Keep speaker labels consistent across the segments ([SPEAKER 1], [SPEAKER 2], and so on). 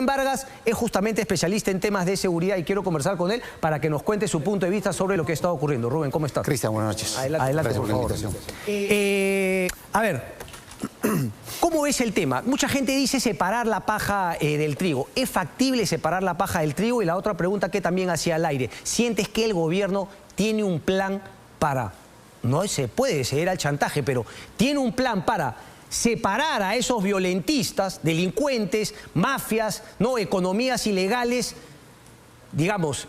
[SPEAKER 1] Rubén Vargas es justamente especialista en temas de seguridad y quiero conversar con él para que nos cuente su punto de vista sobre lo que está ocurriendo. Rubén, ¿cómo estás?
[SPEAKER 2] Cristian, buenas noches.
[SPEAKER 1] Adelante, por favor. A ver, ¿cómo es el tema? Mucha gente dice separar la paja del trigo. ¿Es factible separar la paja del trigo? Y la otra pregunta que también hacía al aire. ¿Sientes que el gobierno tiene un plan para, no se puede ceder al chantaje, pero tiene un plan para separar a esos violentistas, delincuentes, mafias, ¿no? Economías ilegales, digamos,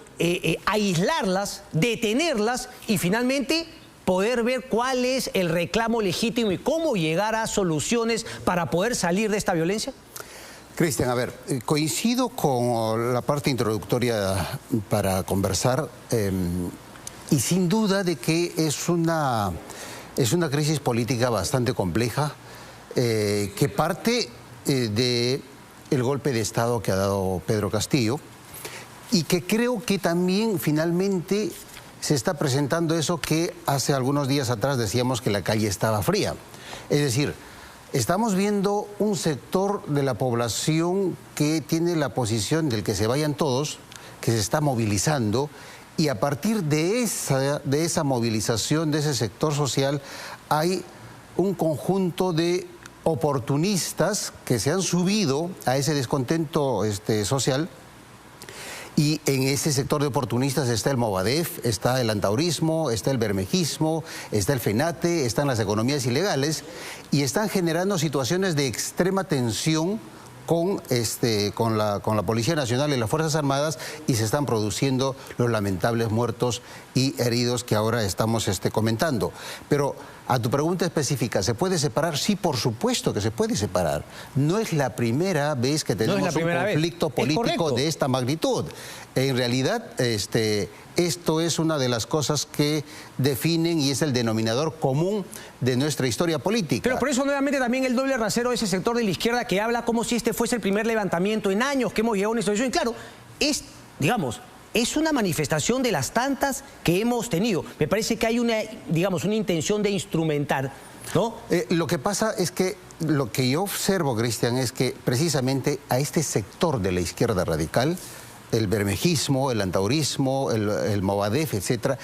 [SPEAKER 1] aislarlas, detenerlas y finalmente poder ver cuál es el reclamo legítimo y cómo llegar a soluciones para poder salir de esta violencia?
[SPEAKER 2] Cristian, a ver, coincido con la parte introductoria para conversar y sin duda de que es una crisis política bastante compleja que parte del golpe de Estado que ha dado Pedro Castillo y que creo que también finalmente se está presentando eso que hace algunos días atrás decíamos que la calle estaba fría. Es decir, estamos viendo un sector de la población que tiene la posición del que se vayan todos, que se está movilizando y a partir de esa movilización, de ese sector social, hay un conjunto de oportunistas que se han subido a ese descontento social. Y en ese sector de oportunistas está el Movadef, está el antaurismo, está el bermejismo, está el FENATE, están las economías ilegales y están generando situaciones de extrema tensión con la Policía Nacional y las Fuerzas Armadas y se están produciendo los lamentables muertos y heridos que ahora estamos comentando. Pero a tu pregunta específica, ¿se puede separar? Sí, por supuesto que se puede separar. No es la primera vez que tenemos un conflicto político de esta magnitud. En realidad, esto es una de las cosas que definen y es el denominador común de nuestra historia política.
[SPEAKER 1] Pero por eso nuevamente también el doble rasero de ese sector de la izquierda que habla como si este fuese el primer levantamiento en años que hemos llegado a una situación. Y claro, es una manifestación de las tantas que hemos tenido. Me parece que hay una intención de instrumentar, ¿no?
[SPEAKER 2] Lo que pasa es que lo que yo observo, Cristian, es que precisamente a este sector de la izquierda radical, el bermejismo, el antaurismo, el Movadef, etcétera,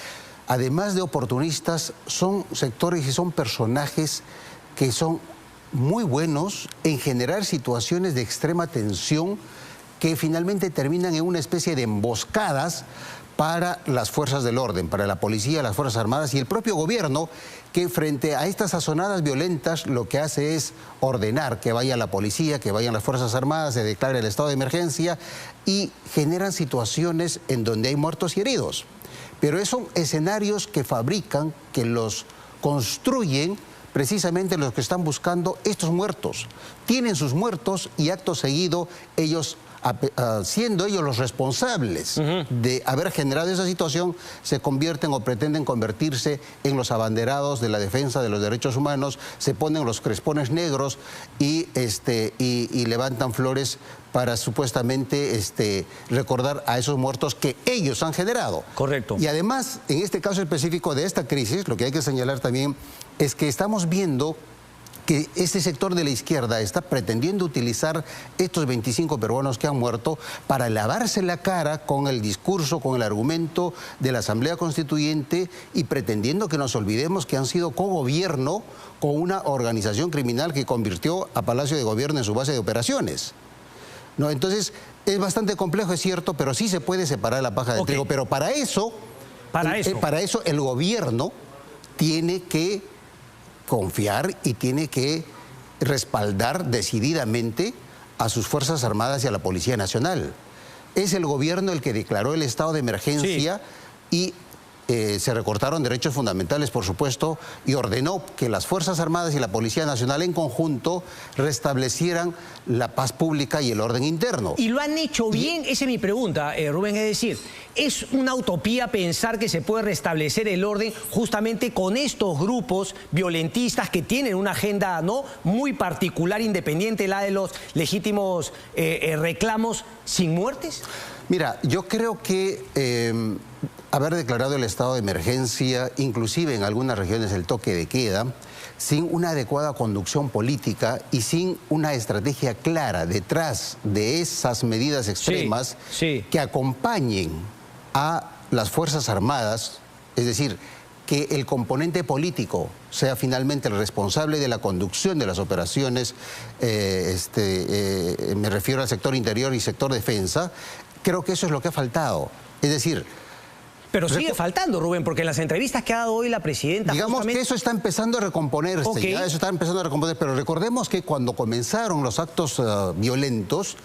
[SPEAKER 2] además de oportunistas, son sectores y son personajes que son muy buenos en generar situaciones de extrema tensión que finalmente terminan en una especie de emboscadas para las fuerzas del orden, para la policía, las Fuerzas Armadas y el propio gobierno, que frente a estas sazonadas violentas lo que hace es ordenar que vaya la policía, que vayan las Fuerzas Armadas, se declare el estado de emergencia y generan situaciones en donde hay muertos y heridos. Pero son escenarios que fabrican, que los construyen precisamente los que están buscando estos muertos. Tienen sus muertos y acto seguido ellos, siendo ellos los responsables de haber generado esa situación, se convierten o pretenden convertirse en los abanderados de la defensa de los derechos humanos, se ponen los crespones negros y levantan flores para supuestamente recordar a esos muertos que ellos han generado.
[SPEAKER 1] Correcto.
[SPEAKER 2] Y además, en este caso específico de esta crisis, lo que hay que señalar también es que estamos viendo que este sector de la izquierda está pretendiendo utilizar estos 25 peruanos que han muerto para lavarse la cara con el discurso, con el argumento de la Asamblea Constituyente y pretendiendo que nos olvidemos que han sido cogobierno con una organización criminal que convirtió a Palacio de Gobierno en su base de operaciones. ¿No? Entonces, es bastante complejo, es cierto, pero sí se puede separar la paja del trigo. Pero para eso el gobierno tiene que confiar y tiene que respaldar decididamente a sus Fuerzas Armadas y a la Policía Nacional. Es el gobierno el que declaró el estado de emergencia y se recortaron derechos fundamentales, por supuesto, y ordenó que las Fuerzas Armadas y la Policía Nacional en conjunto restablecieran la paz pública y el orden interno.
[SPEAKER 1] ¿Y lo han hecho bien? Esa es mi pregunta, Rubén. Es decir, ¿es una utopía pensar que se puede restablecer el orden justamente con estos grupos violentistas que tienen una agenda muy particular, independiente, la de los legítimos reclamos, sin muertes?
[SPEAKER 2] Mira, yo creo que haber declarado el estado de emergencia, inclusive en algunas regiones el toque de queda, sin una adecuada conducción política y sin una estrategia clara detrás de esas medidas extremas que acompañen a las Fuerzas Armadas, es decir, que el componente político sea finalmente el responsable de la conducción de las operaciones, me refiero al sector interior y sector defensa, creo que eso es lo que ha faltado. Es decir...
[SPEAKER 1] Pero sigue faltando, Rubén, porque en las entrevistas que ha dado hoy la presidenta...
[SPEAKER 2] Digamos justamente... que eso está empezando a recomponerse, ¿ya? Eso está empezando a recomponerse, pero recordemos que cuando comenzaron los actos violentos,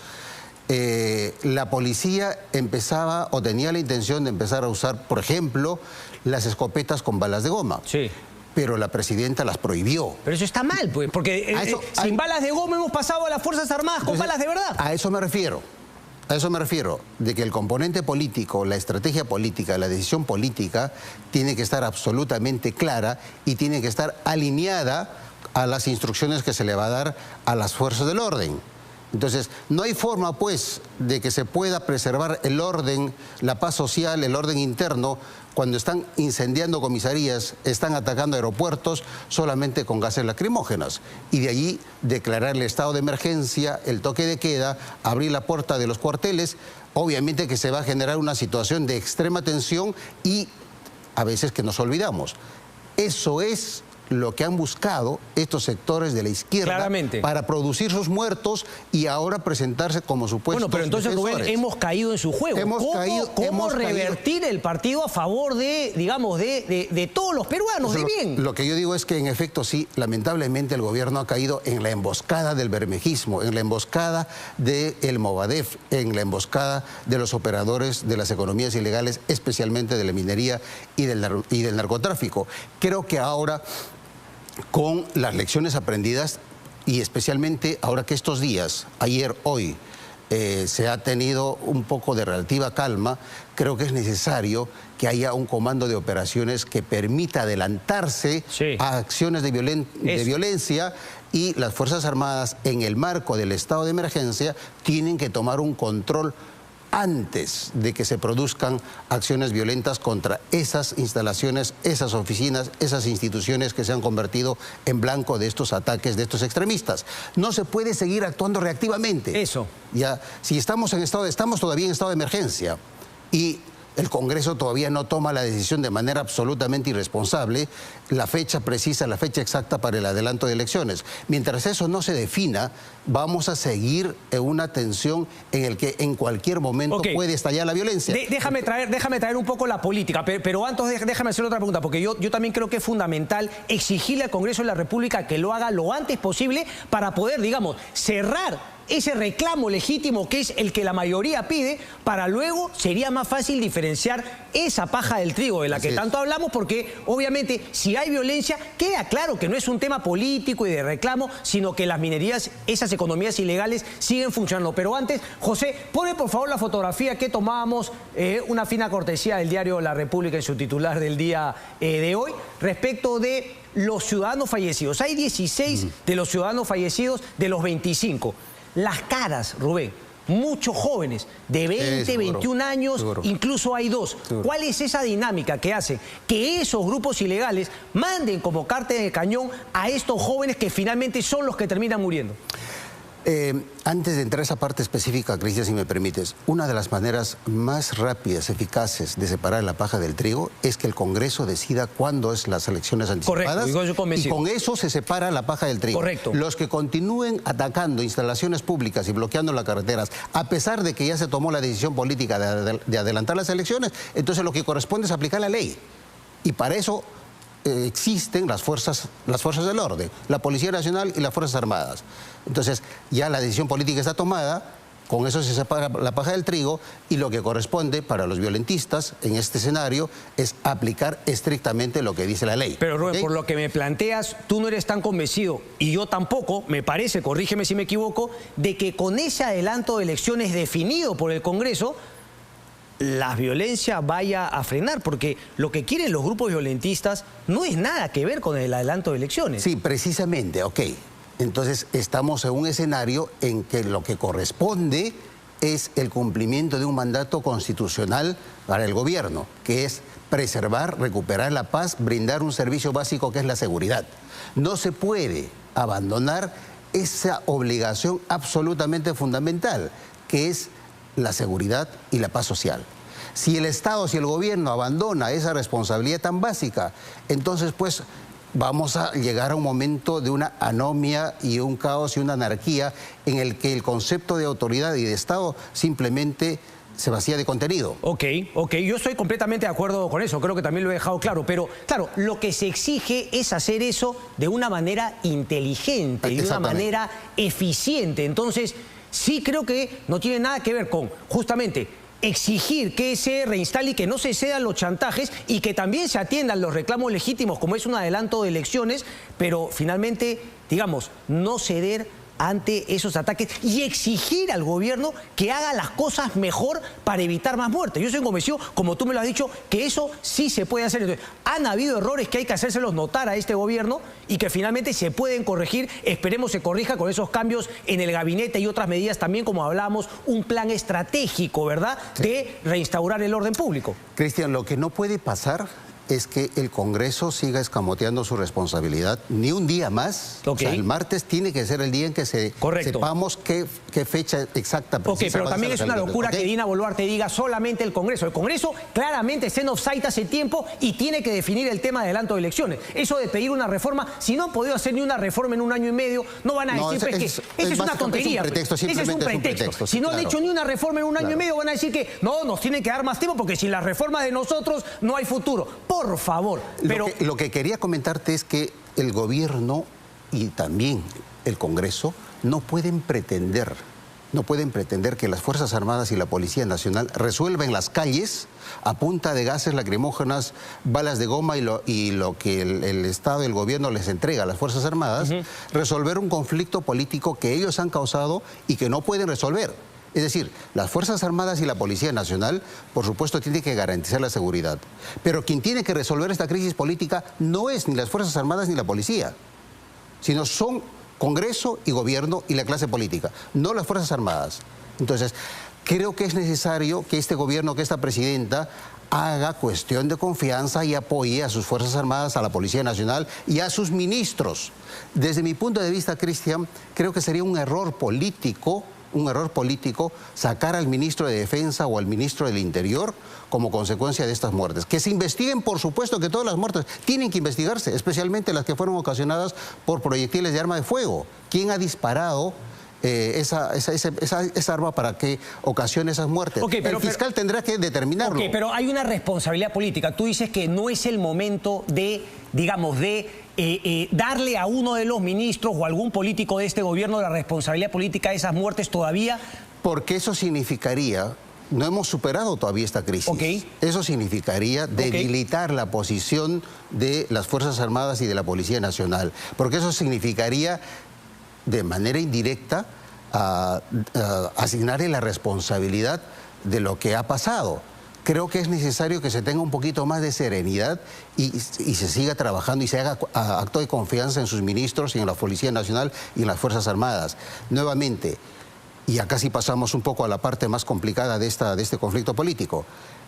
[SPEAKER 2] la policía empezaba o tenía la intención de empezar a usar, por ejemplo, las escopetas con balas de goma. Sí. Pero la presidenta las prohibió.
[SPEAKER 1] Pero eso está mal, pues, porque sin balas de goma hemos pasado a las Fuerzas Armadas con balas de verdad.
[SPEAKER 2] A eso me refiero. A eso me refiero, de que el componente político, la estrategia política, la decisión política tiene que estar absolutamente clara y tiene que estar alineada a las instrucciones que se le va a dar a las fuerzas del orden. Entonces, no hay forma, pues, de que se pueda preservar el orden, la paz social, el orden interno, cuando están incendiando comisarías, están atacando aeropuertos solamente con gases lacrimógenos. Y de allí declarar el estado de emergencia, el toque de queda, abrir la puerta de los cuarteles, obviamente que se va a generar una situación de extrema tensión y a veces que nos olvidamos. Eso es lo que han buscado estos sectores de la izquierda para producir sus muertos y ahora presentarse como supuestos
[SPEAKER 1] Bueno, pero entonces,
[SPEAKER 2] defensores.
[SPEAKER 1] Rubén, hemos caído en su juego. ¿Cómo revertir el partido a favor de, digamos, de todos los peruanos, de bien?
[SPEAKER 2] Lo que yo digo es que, en efecto, sí, lamentablemente el gobierno ha caído en la emboscada del bermejismo, en la emboscada del Movadef, en la emboscada de los operadores de las economías ilegales, especialmente de la minería y del narcotráfico. Creo que ahora, con las lecciones aprendidas y especialmente ahora que estos días, ayer, hoy, se ha tenido un poco de relativa calma, creo que es necesario que haya un comando de operaciones que permita adelantarse a acciones de violencia, y las Fuerzas Armadas, en el marco del estado de emergencia, tienen que tomar un control antes de que se produzcan acciones violentas contra esas instalaciones, esas oficinas, esas instituciones que se han convertido en blanco de estos ataques de estos extremistas. No se puede seguir actuando reactivamente.
[SPEAKER 1] Eso.
[SPEAKER 2] Ya, si estamos todavía en estado de emergencia y el Congreso todavía no toma la decisión de manera absolutamente irresponsable, la fecha precisa, la fecha exacta para el adelanto de elecciones. Mientras eso no se defina, vamos a seguir en una tensión en el que en cualquier momento puede estallar la violencia.
[SPEAKER 1] Déjame traer un poco la política, pero antes déjame hacer otra pregunta, porque yo también creo que es fundamental exigirle al Congreso de la República que lo haga lo antes posible para poder, digamos, cerrar ese reclamo legítimo que es el que la mayoría pide, para luego sería más fácil diferenciar esa paja del trigo de la que tanto hablamos, porque obviamente si hay violencia queda claro que no es un tema político y de reclamo, sino que las minerías, esas economías ilegales siguen funcionando. Pero antes, José, pone por favor la fotografía que tomábamos, una fina cortesía del diario La República en su titular del día de hoy, respecto de los ciudadanos fallecidos. Hay 16 de los ciudadanos fallecidos de los 25. Las caras, Rubén, muchos jóvenes de 20, 21 años, incluso hay 2. ¿Cuál es esa dinámica que hace que esos grupos ilegales manden como carta en el cañón a estos jóvenes que finalmente son los que terminan muriendo?
[SPEAKER 2] Antes de entrar a esa parte específica, Cristian, si me permites, una de las maneras más rápidas, eficaces de separar la paja del trigo es que el Congreso decida cuándo es las elecciones anticipadas.
[SPEAKER 1] Correcto,
[SPEAKER 2] y con eso se separa la paja del trigo.
[SPEAKER 1] Correcto.
[SPEAKER 2] Los que continúen atacando instalaciones públicas y bloqueando las carreteras, a pesar de que ya se tomó la decisión política de adelantar las elecciones, entonces lo que corresponde es aplicar la ley. Y para eso existen las fuerzas del orden, la Policía Nacional y las Fuerzas Armadas. Entonces, ya la decisión política está tomada, con eso se separa la paja del trigo, y lo que corresponde para los violentistas en este escenario es aplicar estrictamente lo que dice la ley.
[SPEAKER 1] Pero Rubén, por lo que me planteas, tú no eres tan convencido, y yo tampoco, me parece, corrígeme si me equivoco, de que con ese adelanto de elecciones definido por el Congreso, la violencia vaya a frenar, porque lo que quieren los grupos violentistas no es nada que ver con el adelanto de elecciones.
[SPEAKER 2] Sí, precisamente, ok. Entonces estamos en un escenario en que lo que corresponde es el cumplimiento de un mandato constitucional para el gobierno, que es preservar, recuperar la paz, brindar un servicio básico que es la seguridad. No se puede abandonar esa obligación absolutamente fundamental, que es la seguridad y la paz social. Si el Estado, si el gobierno abandona esa responsabilidad tan básica, entonces pues vamos a llegar a un momento de una anomia y un caos y una anarquía en el que el concepto de autoridad y de Estado simplemente se vacía de contenido.
[SPEAKER 1] Ok, yo estoy completamente de acuerdo con eso, creo que también lo he dejado claro, pero claro, lo que se exige es hacer eso de una manera inteligente, de una manera eficiente. Entonces, sí creo que no tiene nada que ver con justamente exigir que se reinstale y que no se cedan los chantajes y que también se atiendan los reclamos legítimos como es un adelanto de elecciones, pero finalmente, digamos, no ceder ante esos ataques y exigir al gobierno que haga las cosas mejor para evitar más muertes. Yo soy convencido, como tú me lo has dicho, que eso sí se puede hacer. Entonces, han habido errores que hay que hacérselos notar a este gobierno y que finalmente se pueden corregir. Esperemos se corrija con esos cambios en el gabinete y otras medidas también, como hablábamos, un plan estratégico, ¿verdad?, de reinstaurar el orden público.
[SPEAKER 2] Cristian, lo que no puede pasar es que el Congreso siga escamoteando su responsabilidad ni un día más. O sea, el martes tiene que ser el día en que sepamos qué fecha exacta precisa.
[SPEAKER 1] Pero también es una locura que Dina Boluarte diga solamente el Congreso. El Congreso claramente está en offside hace tiempo y tiene que definir el tema de adelanto de elecciones. Eso de pedir una reforma, si no han podido hacer ni una reforma en un año y medio, no van a decir que eso es una tontería. Ese es un pretexto. Si no han hecho ni una reforma en un año y medio, van a decir que no, nos tienen que dar más tiempo porque sin la reforma de nosotros no hay futuro. Por favor. Pero
[SPEAKER 2] lo que quería comentarte es que el gobierno y también el Congreso no pueden pretender que las Fuerzas Armadas y la Policía Nacional resuelvan las calles a punta de gases lacrimógenas, balas de goma y lo que el Estado y el gobierno les entrega a las Fuerzas Armadas, resolver un conflicto político que ellos han causado y que no pueden resolver. Es decir, las Fuerzas Armadas y la Policía Nacional, por supuesto, tienen que garantizar la seguridad. Pero quien tiene que resolver esta crisis política no es ni las Fuerzas Armadas ni la Policía, sino son Congreso y Gobierno y la clase política, no las Fuerzas Armadas. Entonces, creo que es necesario que este gobierno, que esta presidenta, haga cuestión de confianza y apoye a sus Fuerzas Armadas, a la Policía Nacional y a sus ministros. Desde mi punto de vista, Cristian, creo que sería un error político sacar al ministro de Defensa o al ministro del Interior como consecuencia de estas muertes. Que se investiguen, por supuesto, que todas las muertes tienen que investigarse, especialmente las que fueron ocasionadas por proyectiles de arma de fuego. ¿Quién ha disparado esa arma para que ocasione esas muertes? El fiscal tendrá que determinarlo.
[SPEAKER 1] Pero hay una responsabilidad política. Tú dices que no es el momento de, digamos, darle a uno de los ministros o a algún político de este gobierno la responsabilidad política de esas muertes todavía.
[SPEAKER 2] Porque eso significaría, no hemos superado todavía esta crisis. Eso significaría debilitar la posición de las Fuerzas Armadas y de la Policía Nacional. Porque eso significaría, de manera indirecta, asignarle la responsabilidad de lo que ha pasado. Creo que es necesario que se tenga un poquito más de serenidad y se siga trabajando y se haga acto de confianza en sus ministros y en la Policía Nacional y en las Fuerzas Armadas. Nuevamente, y acá sí pasamos un poco a la parte más complicada de este conflicto político,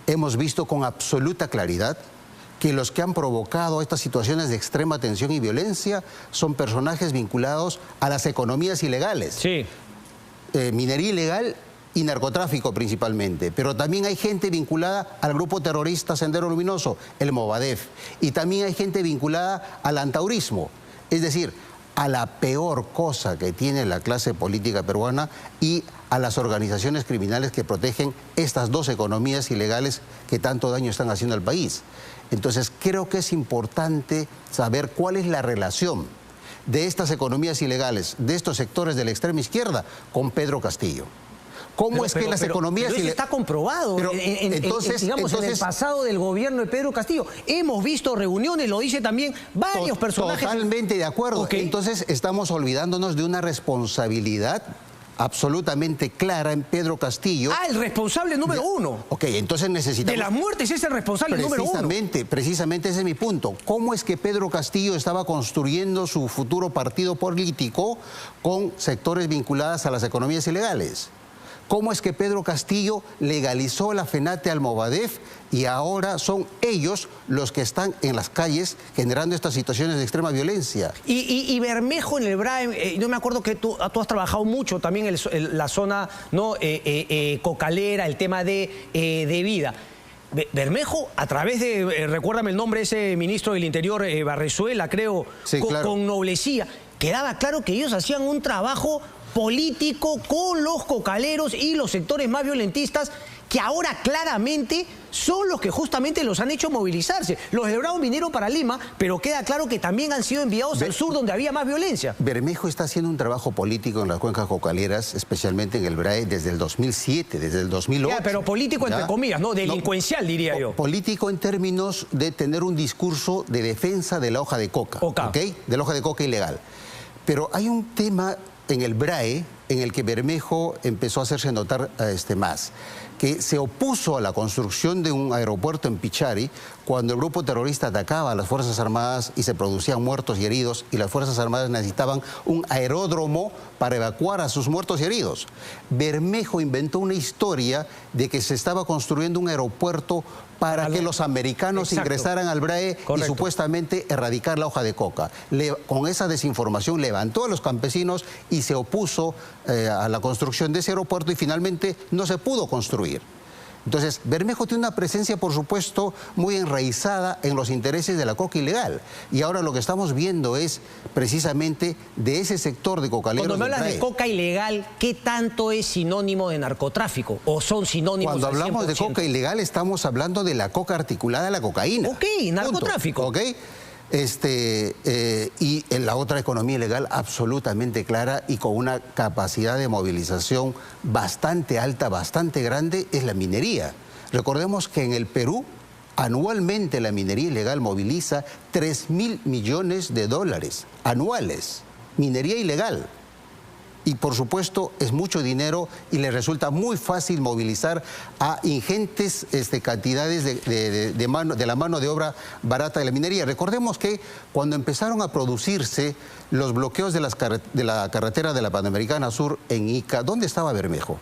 [SPEAKER 2] hemos visto con absoluta claridad que los que han provocado estas situaciones de extrema tensión y violencia son personajes vinculados a las economías ilegales. Minería ilegal y narcotráfico principalmente, pero también hay gente vinculada al grupo terrorista Sendero Luminoso, el Movadef, y también hay gente vinculada al antaurismo, es decir, a la peor cosa que tiene la clase política peruana y a las organizaciones criminales que protegen estas dos economías ilegales que tanto daño están haciendo al país. Entonces, creo que es importante saber cuál es la relación de estas economías ilegales, de estos sectores de la extrema izquierda, con Pedro Castillo. ¿Cómo es que las economías...
[SPEAKER 1] Pero eso está comprobado en el pasado del gobierno de Pedro Castillo. Hemos visto reuniones, lo dice también varios personajes.
[SPEAKER 2] Totalmente de acuerdo. Entonces estamos olvidándonos de una responsabilidad absolutamente clara en Pedro Castillo. El
[SPEAKER 1] responsable número uno.
[SPEAKER 2] Entonces necesitamos...
[SPEAKER 1] De las muertes es el responsable número uno.
[SPEAKER 2] Precisamente ese es mi punto. ¿Cómo es que Pedro Castillo estaba construyendo su futuro partido político con sectores vinculados a las economías ilegales? cómo es que Pedro Castillo legalizó la FENATE Almogadef y ahora son ellos los que están en las calles generando estas situaciones de extrema violencia.
[SPEAKER 1] Y Bermejo en el BRAE, yo me acuerdo que tú has trabajado mucho también en la zona, ¿no? Cocalera, el tema de vida. Bermejo, a través de, recuérdame el nombre de ese ministro del Interior, Barrezuela, creo,
[SPEAKER 2] sí, claro,
[SPEAKER 1] con Noblecía, quedaba claro que ellos hacían un trabajo político con los cocaleros y los sectores más violentistas que ahora claramente son los que justamente los han hecho movilizarse. Los de Brown vinieron para Lima, pero queda claro que también han sido enviados al sur donde había más violencia.
[SPEAKER 2] Bermejo está haciendo un trabajo político en las cuencas cocaleras, especialmente en el BRAE, desde el 2007, desde el 2008.
[SPEAKER 1] Ya, pero político entre comillas, ¿no? Delincuencial, diría yo.
[SPEAKER 2] Político en términos de tener un discurso de defensa de la hoja de coca, ¿ok? De la hoja de coca ilegal. Pero hay un tema en el BRAE en el que Bermejo empezó a hacerse notar más, que se opuso a la construcción de un aeropuerto en Pichari cuando el grupo terrorista atacaba a las Fuerzas Armadas y se producían muertos y heridos y las Fuerzas Armadas necesitaban un aeródromo para evacuar a sus muertos y heridos. Bermejo inventó una historia de que se estaba construyendo un aeropuerto para que los americanos ingresaran al BRAE y supuestamente erradicar la hoja de coca. Con esa desinformación levantó a los campesinos y se opuso a la construcción de ese aeropuerto y finalmente no se pudo construir. Entonces, Bermejo tiene una presencia, por supuesto, muy enraizada en los intereses de la coca ilegal. Y ahora lo que estamos viendo es precisamente de ese sector de cocaleros.
[SPEAKER 1] Cuando me hablas de coca ilegal, ¿qué tanto es sinónimo de narcotráfico? ¿O son sinónimos
[SPEAKER 2] Cuando
[SPEAKER 1] al 100%?
[SPEAKER 2] hablamos de coca ilegal, estamos hablando de la coca articulada a la cocaína.
[SPEAKER 1] Ok, narcotráfico.
[SPEAKER 2] Punto, ¿ok? Y en la otra economía ilegal absolutamente clara y con una capacidad de movilización bastante alta, bastante grande, es la minería. Recordemos que en el Perú anualmente la minería ilegal moviliza 3.000 millones de dólares anuales. Minería ilegal. Y por supuesto es mucho dinero y le resulta muy fácil movilizar a ingentes cantidades de la mano de obra barata de la minería. Recordemos que cuando empezaron a producirse los bloqueos de la carretera de la Panamericana Sur en Ica, ¿dónde estaba Bermejo?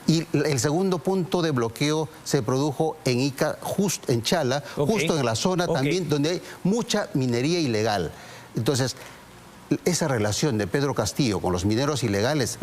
[SPEAKER 2] Y el segundo punto de bloqueo se produjo en Ica, justo en Chala, justo en la zona también donde hay mucha minería ilegal. Entonces, esa relación de Pedro Castillo con los mineros ilegales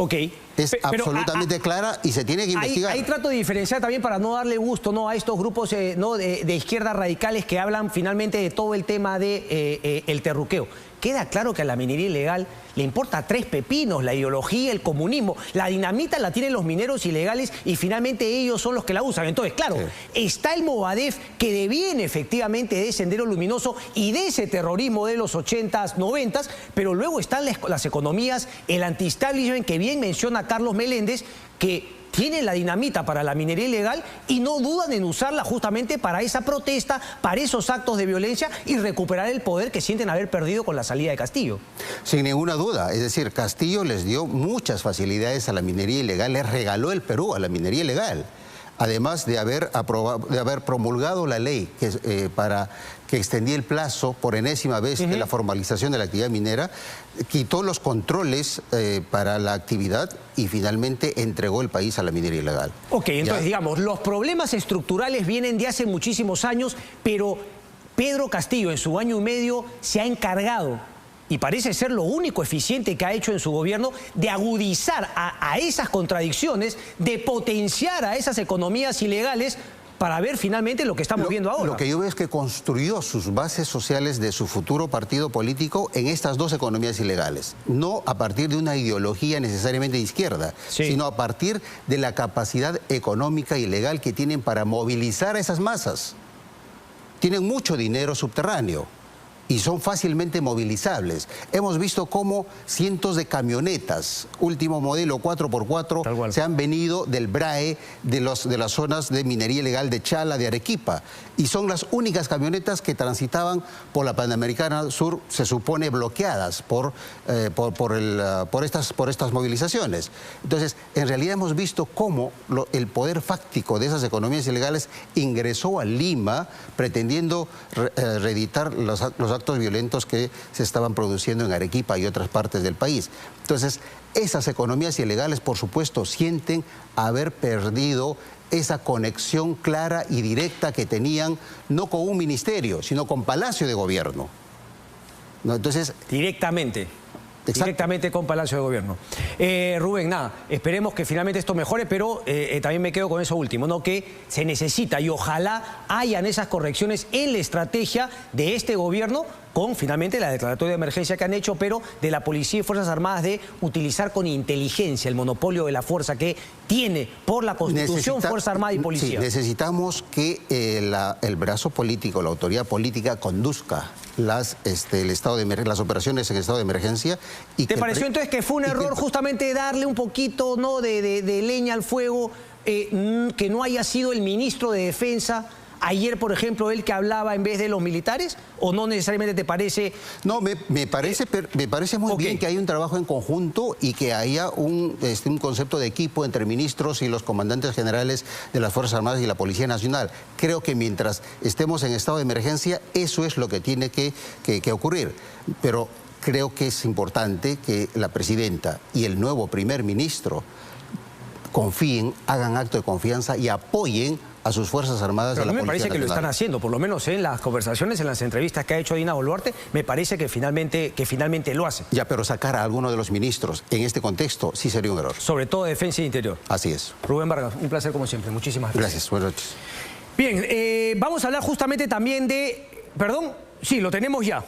[SPEAKER 2] es absolutamente clara y se tiene que investigar.
[SPEAKER 1] Ahí trato de diferenciar también para no darle gusto, ¿no?, a estos grupos de izquierda radicales que hablan finalmente de todo el tema de el terruqueo. Queda claro que a la minería ilegal le importa tres pepinos, la ideología, el comunismo. La dinamita la tienen los mineros ilegales y finalmente ellos son los que la usan. Entonces, claro, está el Movadef que deviene efectivamente de Sendero Luminoso y de ese terrorismo de los 80s, 90s, pero luego están las economías, el anti-establishment que bien menciona Carlos Meléndez, que tienen la dinamita para la minería ilegal y no dudan en usarla justamente para esa protesta, para esos actos de violencia y recuperar el poder que sienten haber perdido con la salida de Castillo.
[SPEAKER 2] Sin ninguna duda, es decir, Castillo les dio muchas facilidades a la minería ilegal, les regaló el Perú a la minería ilegal. Además de haber promulgado la ley que extendía el plazo por enésima vez de la formalización de la actividad minera, quitó los controles para la actividad y finalmente entregó el país a la minería ilegal.
[SPEAKER 1] Ok, entonces digamos, los problemas estructurales vienen de hace muchísimos años, pero Pedro Castillo en su año y medio se ha encargado, y parece ser lo único eficiente que ha hecho en su gobierno, de agudizar a esas contradicciones, de potenciar a esas economías ilegales para ver finalmente lo que estamos viendo ahora.
[SPEAKER 2] Lo que yo veo es que construyó sus bases sociales de su futuro partido político en estas dos economías ilegales. No a partir de una ideología necesariamente de izquierda, sino a partir de la capacidad económica y legal que tienen para movilizar a esas masas. Tienen mucho dinero subterráneo y son fácilmente movilizables. Hemos visto cómo cientos de camionetas, último modelo 4x4, se han venido del BRAE, de las zonas de minería ilegal de Chala, de Arequipa. Y son las únicas camionetas que transitaban por la Panamericana Sur, se supone bloqueadas por estas movilizaciones. Entonces, en realidad hemos visto cómo el poder fáctico de esas economías ilegales ingresó a Lima pretendiendo reeditar los actos actos violentos que se estaban produciendo en Arequipa y otras partes del país. Entonces, esas economías ilegales, por supuesto, sienten haber perdido esa conexión clara y directa que tenían, no con un ministerio, sino con Palacio de Gobierno, ¿no? Entonces,
[SPEAKER 1] directamente.
[SPEAKER 2] Exacto.
[SPEAKER 1] Directamente con Palacio de Gobierno. Rubén, nada, esperemos que finalmente esto mejore, pero también me quedo con eso último, ¿no? Que se necesita y ojalá hayan esas correcciones en la estrategia de este gobierno con finalmente la declaratoria de emergencia que han hecho, pero de la policía y Fuerzas Armadas de utilizar con inteligencia el monopolio de la fuerza que tiene por la Constitución Fuerza Armada y Policía.
[SPEAKER 2] Sí, necesitamos que el brazo político, la autoridad política conduzca las operaciones en estado de emergencia. Y
[SPEAKER 1] ¿Te pareció entonces que fue un error justamente darle un poquito, ¿no?, de leña al fuego, que no haya sido el ministro de Defensa ayer, por ejemplo, él que hablaba en vez de los militares? ¿O no necesariamente te parece?
[SPEAKER 2] No, me parece muy bien que haya un trabajo en conjunto y que haya un concepto de equipo entre ministros y los comandantes generales de las Fuerzas Armadas y la Policía Nacional. Creo que mientras estemos en estado de emergencia, eso es lo que tiene que ocurrir. Pero creo que es importante que la presidenta y el nuevo primer ministro confíen, hagan acto de confianza y apoyen a sus Fuerzas Armadas y a la Policía Nacional.
[SPEAKER 1] Me parece que lo están haciendo, por lo menos en las conversaciones, en las entrevistas que ha hecho Dina Boluarte, me parece que finalmente lo hace.
[SPEAKER 2] Ya, pero sacar a alguno de los ministros en este contexto sí sería un error.
[SPEAKER 1] Sobre todo Defensa e Interior.
[SPEAKER 2] Así es.
[SPEAKER 1] Rubén Vargas, un placer como siempre, muchísimas gracias.
[SPEAKER 2] Gracias, buenas noches.
[SPEAKER 1] Bien, vamos a hablar justamente también de... ¿Perdón? Sí, lo tenemos ya.